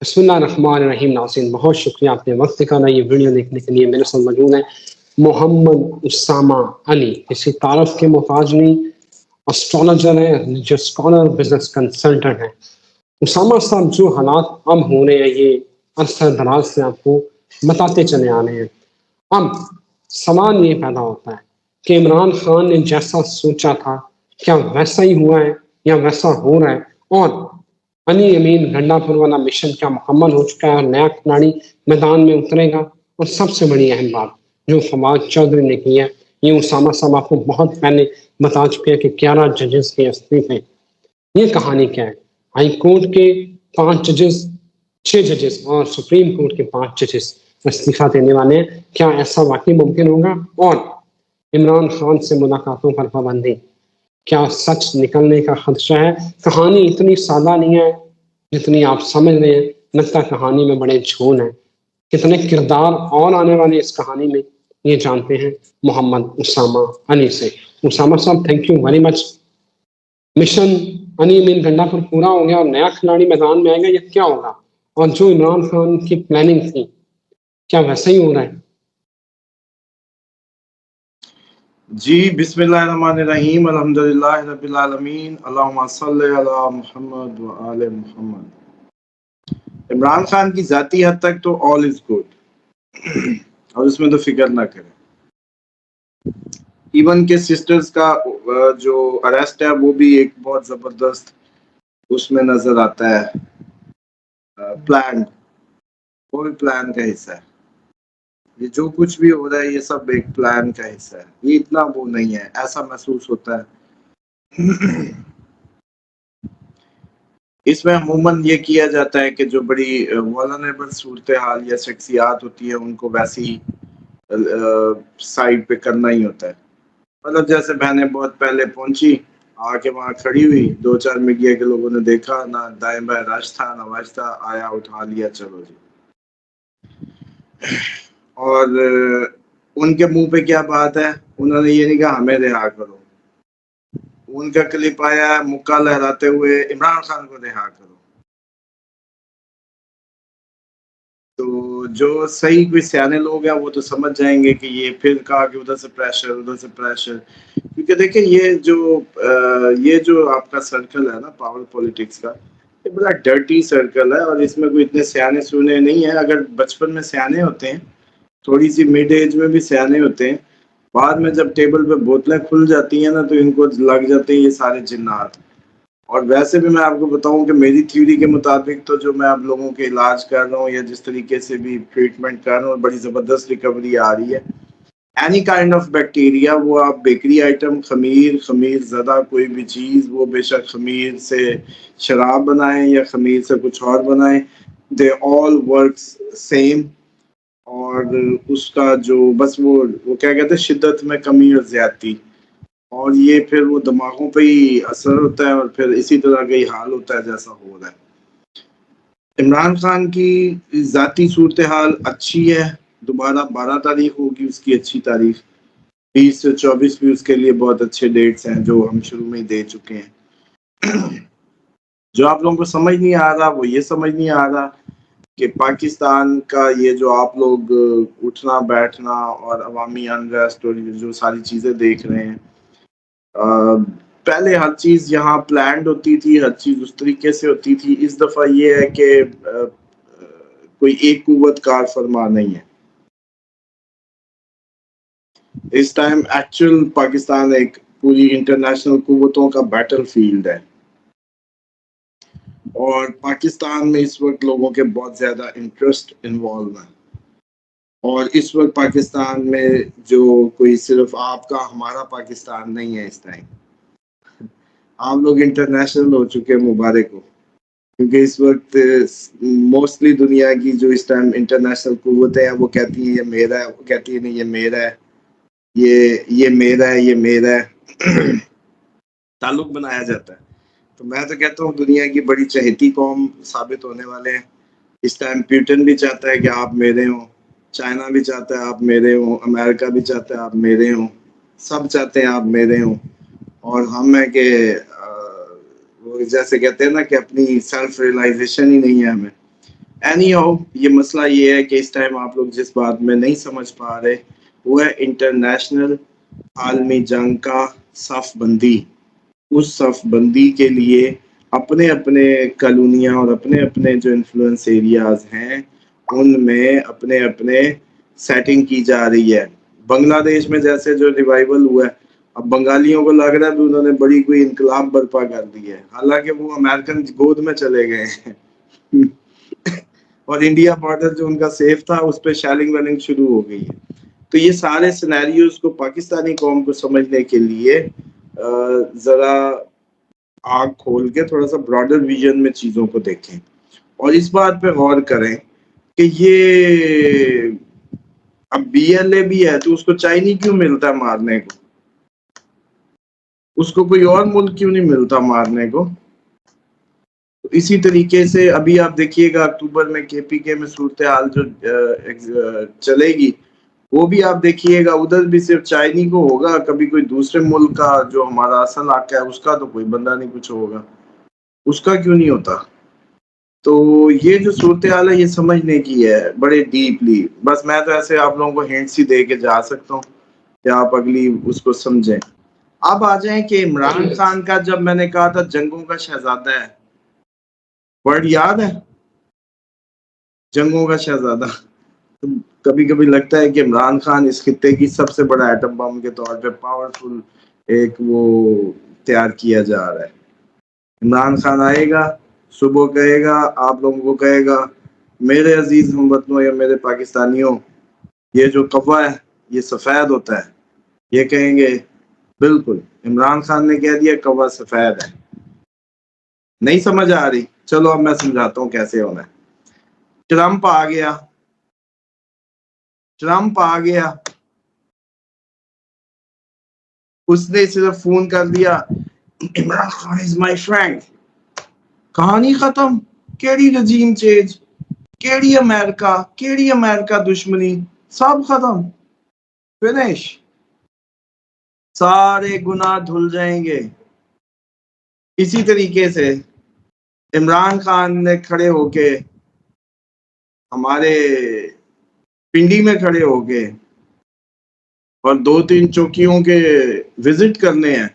بسم اللہ الرحمن الرحیم. ناظرین بہت شکریہ آپ نے وقت نکالا یہ ویڈیو دیکھنے کے لیے. میرے ساتھ موجود ہیں محمد اسامہ علی. کسی تعارف کے محتاج نہیں، اسٹرالوجر ہیں، ریلیجیس اسکالر، بزنس کنسلٹنٹ ہیں. اسامہ صاحب جو حالات اب ہو رہے ہیں یہ عرصہ دراز سے آپ کو بتاتے چلے آ رہے ہیں. اب سوال یہ پیدا ہوتا ہے کہ عمران خان نے جیسا سوچا تھا کیا ویسا ہی ہوا ہے یا ویسا ہو رہا ہے، اور علی امین گنڈا پور والا مشن کیا مکمل ہو چکا ہے اور نیا کھلاڑی میدان میں اترے گا. اور سب سے بڑی اہم بات جو فواد چودھری نے کی ہے، یہ اسامہ صاحب آپ کو بہت پہلے بتا چکے ہیں کہ 11 ججز کے استعفے. یہ کہانی کیا ہے؟ ہائی کورٹ کے 5 ججز، 6 ججز اور سپریم کورٹ کے 5 ججز استعفیٰ دینے والے ہیں. کیا ایسا واقعی ممکن ہوگا؟ اور عمران خان سے ملاقاتوں پر پابندی، کیا سچ نکلنے کا خدشہ ہے؟ کہانی اتنی سادہ نہیں ہے جتنی آپ سمجھ رہے ہیں. لگتا کہانی میں بڑے جھول ہیں. کتنے کردار اور آنے والے اس کہانی میں، یہ جانتے ہیں محمد اسامہ علی سے. Osama sahab thank you very much. Mission Ali Amin Gandapur پورا ہو گیا اور نیا کھلاڑی میدان میں آئے گا، یہ کیا ہوگا؟ اور جو عمران خان کی پلاننگ تھی کیا ویسا ہی ہو رہا ہے؟ جی بسم اللہ الرحمن الرحیم. الحمدللہ رب العالمین. اللہم صلی علی محمد و آل محمد. عمران خان کی ذاتی حد تک تو آل از گڈ اور اس میں تو فکر نہ کریں. ایون کے سسٹرز کا جو اریسٹ ہے وہ بھی ایک بہت زبردست اس میں نظر آتا ہے. پلان، وہ بھی پلان کا حصہ ہے. یہ جو کچھ بھی ہو رہا ہے یہ سب ایک پلان کا حصہ ہے. یہ اتنا وہ نہیں ہے، ایسا محسوس ہوتا ہے. اس میں عموماً یہ کیا جاتا ہے کہ جو بڑی والنریبل صورتحال یا شخصیات ہوتی ہے ان کو ویسی سائڈ پہ کرنا ہی ہوتا ہے. مطلب جیسے بہنیں بہت پہلے پہنچی، آ کے وہاں کھڑی ہوئی، 2-4 میڈیا کے لوگوں نے دیکھا، نہ دائیں بائیں رش تھا نہ وش تھا، آیا اٹھا لیا چلو جی. اور ان کے منہ پہ کیا بات ہے؟ انہوں نے یہ نہیں کہا ہمیں رہا کرو. ان کا کلپ آیا ہے مکہ لہراتے ہوئے عمران خان کو رہا کرو. تو جو صحیح کوئی سیانے لوگ ہیں وہ تو سمجھ جائیں گے کہ یہ پھر کہا کہ ادھر سے پریشر. کیونکہ دیکھیں یہ جو آپ کا سرکل ہے نا پاور پولیٹکس کا، یہ بڑا ڈرٹی سرکل ہے اور اس میں کوئی اتنے سیانے سونے نہیں ہیں. اگر بچپن میں سیانے ہوتے ہیں، تھوڑی سی مڈ ایج میں بھی سیانے ہوتے ہیں، بعد میں جب ٹیبل پہ بوتلیں کھل جاتی ہیں نا تو ان کو لگ جاتے ہیں یہ سارے جنات. اور ویسے بھی میں آپ کو بتاؤں کہ میری تھیوری کے مطابق تو جو میں آپ لوگوں کے علاج کر رہا ہوں یا جس طریقے سے بھی ٹریٹمنٹ کر رہا ہوں، بڑی زبردست ریکوری آ رہی ہے. اینی کائنڈ آف بیکٹیریا، وہ آپ بیکری آئٹم، خمیر زدہ کوئی بھی چیز، وہ بے شک خمیر سے شراب بنائیں یا خمیر سے کچھ اور بنائیں، دے آل ورکس سیم. اور اس کا جو بس وہ کیا کہتے ہیں، شدت میں کمی اور زیادتی، اور یہ پھر وہ دماغوں پہ ہی اثر ہوتا ہے اور پھر اسی طرح کا ہی حال ہوتا ہے جیسا ہو رہا ہے. عمران خان کی ذاتی صورتحال اچھی ہے. دوبارہ 12 تاریخ ہوگی اس کی اچھی تاریخ. 20 سے 24 بھی اس کے لیے بہت اچھے ڈیٹس ہیں جو ہم شروع میں ہی دے چکے ہیں. جو آپ لوگوں کو سمجھ نہیں آ رہا وہ یہ سمجھ نہیں آ رہا کہ پاکستان کا یہ جو آپ لوگ اٹھنا بیٹھنا اور عوامی انریسٹ اور جو ساری چیزیں دیکھ رہے ہیں، پہلے ہر چیز یہاں پلانڈ ہوتی تھی، ہر چیز اس طریقے سے ہوتی تھی. اس دفعہ یہ ہے کہ کوئی ایک قوت کار فرما نہیں ہے. اس ٹائم ایکچوئل پاکستان ایک پوری انٹرنیشنل قوتوں کا بیٹل فیلڈ ہے، اور پاکستان میں اس وقت لوگوں کے بہت زیادہ انٹرسٹ انوالو ہیں. اور اس وقت پاکستان میں جو کوئی صرف آپ کا ہمارا پاکستان نہیں ہے. اس ٹائم آپ لوگ انٹرنیشنل ہو چکے، مبارک ہو. کیونکہ اس وقت موسٹلی دنیا کی جو اس ٹائم انٹرنیشنل قوتیں ہیں وہ کہتی ہیں یہ میرا ہے، وہ کہتی ہے نہیں یہ میرا ہے، یہ میرا ہے، یہ میرا ہے. تعلق بنایا جاتا ہے. تو میں تو کہتا ہوں دنیا کی بڑی چہیتی قوم ثابت ہونے والے ہیں. اس ٹائم پیوٹن بھی چاہتا ہے کہ آپ میرے ہوں، چائنا بھی چاہتا ہے آپ میرے ہوں، امریکہ بھی چاہتا ہے آپ میرے ہوں، سب چاہتے ہیں آپ میرے ہوں. اور ہم ہے کہ وہ جیسے کہتے ہیں نا کہ اپنی سیلف ریئلائزیشن ہی نہیں ہے ہمیں. اینی ہاؤ یہ مسئلہ یہ ہے کہ اس ٹائم آپ لوگ جس بات میں نہیں سمجھ پا رہے وہ ہے انٹرنیشنل عالمی جنگ کا صف بندی. اس صف بندی کے لیے اپنے اپنے کالونیاں اور اپنے اپنے جو انفلوئنس ایریاز ہیں ان میں اپنے اپنے سیٹنگ کی جا رہی ہے. بنگلہ دیش میں جیسے جو ریوائول ہوا ہے اب بنگالیوں کو لگ رہا ہے بھی انہوں نے بڑی کوئی انقلاب برپا کر دی ہے, حالانکہ وہ امریکن گود میں چلے گئے ہیں اور انڈیا بارڈر جو ان کا سیف تھا اس پہ شیلنگ ویلنگ شروع ہو گئی ہے. تو یہ سارے سینیریوز کو پاکستانی قوم کو سمجھنے کے لیے ذرا آنکھ کھول کے تھوڑا سا براڈر ویژن میں چیزوں کو دیکھیں اور اس بات پہ غور کریں کہ یہ اب بی ایل اے بھی ہے تو اس کو چائنی کیوں ملتا ہے مارنے کو, اس کو کوئی اور ملک کیوں نہیں ملتا مارنے کو. اسی طریقے سے ابھی آپ دیکھیے گا اکتوبر میں کے پی کے میں صورتحال جو چلے گی وہ بھی آپ دیکھیے گا ادھر بھی صرف چائنی کو ہوگا, کبھی کوئی دوسرے ملک کا جو ہمارا اصل علاقہ ہے اس کا تو کوئی بندہ نہیں کچھ ہوگا, اس کا کیوں نہیں ہوتا. تو یہ جو صورتحال ہے یہ سمجھنے کی ہے بڑے ڈیپلی. بس میں تو ایسے آپ لوگوں کو ہنٹس ہی دے کے جا سکتا ہوں کہ آپ اگلی اس کو سمجھیں. اب آ جائیں کہ عمران خان کا جب میں نے کہا تھا جنگوں کا شہزادہ ہے, ورڈ یاد ہے جنگوں کا شہزادہ. کبھی کبھی لگتا ہے کہ عمران خان اس خطے کی سب سے بڑا ایٹم بم کے طور پہ پاورفل ایک وہ تیار کیا جا رہا ہے. عمران خان آئے گا, صبح کہے گا, آپ لوگوں کو کہے گا میرے عزیز ہم وطنوں یا میرے پاکستانیوں یہ جو کوا ہے یہ سفید ہوتا ہے. یہ کہیں گے بالکل عمران خان نے کہہ دیا کوا سفید ہے. نہیں سمجھ آ رہی؟ چلو اب میں سمجھاتا ہوں کیسے ہونا ہے. ٹرمپ آ گیا, ٹرمپ آ گیا, اس نے صرف فون کر دیا عمران خان از مائی فرینڈ, کہانی ختم. کیڑی رجیم چینج, کیڑی امریکہ دشمنی, سب ختم, فنش. سارے گناہ دھل جائیں گے. اسی طریقے سے عمران خان نے کھڑے ہو کے ہمارے پنڈی میں کھڑے ہو کے اور 2-3 چوکیوں کے وزٹ کرنے ہیں,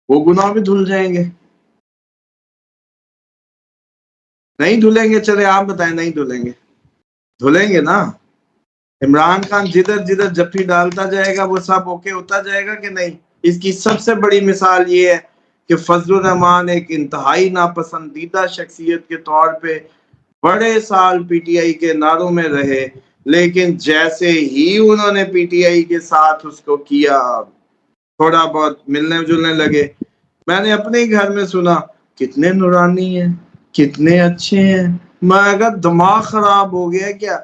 وہ گناہ بھی دھل جائیں گے. نہیں دھلیں گے؟ چلے آپ بتائیں, نہیں دھلیں گے؟ دھلیں گے نا. عمران خان جدھر جدھر جفی ڈالتا جائے گا وہ سب اوکے ہوتا جائے گا کہ نہیں. اس کی سب سے بڑی مثال یہ ہے کہ فضل الرحمان ایک انتہائی ناپسندیدہ شخصیت کے طور پہ بڑے سال پی ٹی آئی کے نعروں میں رہے, لیکن جیسے ہی انہوں نے پی ٹی آئی کے ساتھ اس کو کیا تھوڑا بہت ملنے جلنے لگے. میں نے اپنے ہی گھر میں سنا کتنے نورانی ہیں, کتنے اچھے ہیں. میں اگر دماغ خراب ہو گیا کیا,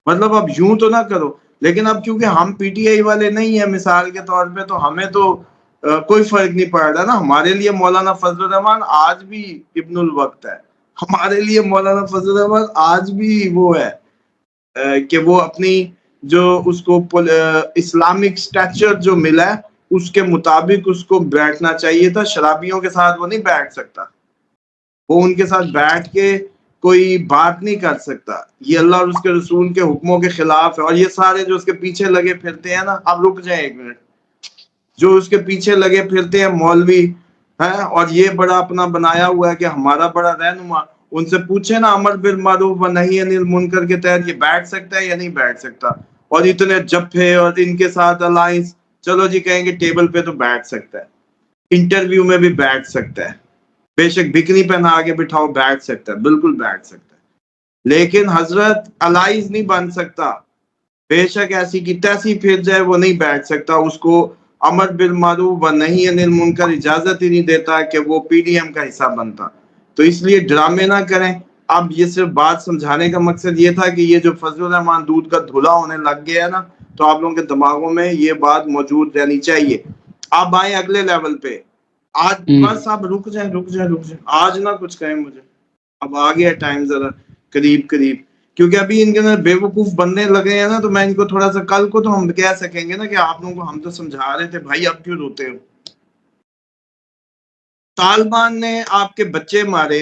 مطلب اب یوں تو نہ کرو. لیکن اب کیونکہ ہم پی ٹی آئی والے نہیں ہیں مثال کے طور پہ, تو ہمیں تو کوئی فرق نہیں پڑ رہا نا. ہمارے لیے مولانا فضل الرحمان آج بھی ابن الوقت ہے. ہمارے لیے مولانا فضل الرحمان آج بھی وہ ہے کہ وہ اپنی جو اس کو اسلامک سٹیچر جو ملا ہے اس کے مطابق اس کو بیٹھنا چاہیے تھا. شرابیوں کے ساتھ وہ نہیں بیٹھ سکتا, وہ ان کے ساتھ بیٹھ کے کوئی بات نہیں کر سکتا. یہ اللہ اور اس کے رسول کے حکموں کے خلاف ہے. اور یہ سارے جو اس کے پیچھے لگے پھرتے ہیں نا, اب رک جائیں ایک منٹ, جو اس کے پیچھے لگے پھرتے ہیں مولوی ہیں اور یہ بڑا اپنا بنایا ہوا ہے کہ ہمارا بڑا رہنما, ان سے پوچھے نا امر بالمعروف و نہی عن المنکر کے تحت یہ بیٹھ سکتا ہے یا نہیں بیٹھ سکتا. اور اتنے جفے اور ان کے ساتھ الائنس, چلو جی کہیں گے ٹیبل پہ تو بیٹھ سکتا ہے, انٹرویو میں بھی بیٹھ سکتا ہے, بے شک بکنی پہنا آگے بٹھاؤ بیٹھ سکتا ہے, بالکل بیٹھ سکتا ہے. لیکن حضرت الائز نہیں بن سکتا. بے شک ایسی کی تیسی پھر جائے وہ نہیں بیٹھ سکتا. اس کو امر بالمعروف و نہی عن المنکر اجازت ہی نہیں دیتا کہ وہ پی ڈی ایم کا حصہ بنتا. تو اس لیے ڈرامے نہ کریں. اب یہ صرف بات سمجھانے کا مقصد یہ تھا کہ یہ جو فضل الرحمان دودھ کا دھلا ہونے لگ گیا ہے نا, تو آپ لوگوں کے دماغوں میں یہ بات موجود رہنی چاہیے. آپ آئیں اگلے لیول پہ. آج بس آپ رک جائیں, آج نہ کچھ کہیں مجھے, اب آ گیا ٹائم ذرا قریب کیونکہ ابھی ان کے اندر بے وقوف بننے لگے ہیں نا, تو میں ان کو تھوڑا سا کل کو تو ہم کہہ سکیں گے نا کہ آپ لوگوں کو ہم تو سمجھا رہے تھے بھائی, اب کیوں روتے ہو. طالبان نے آپ کے بچے مارے,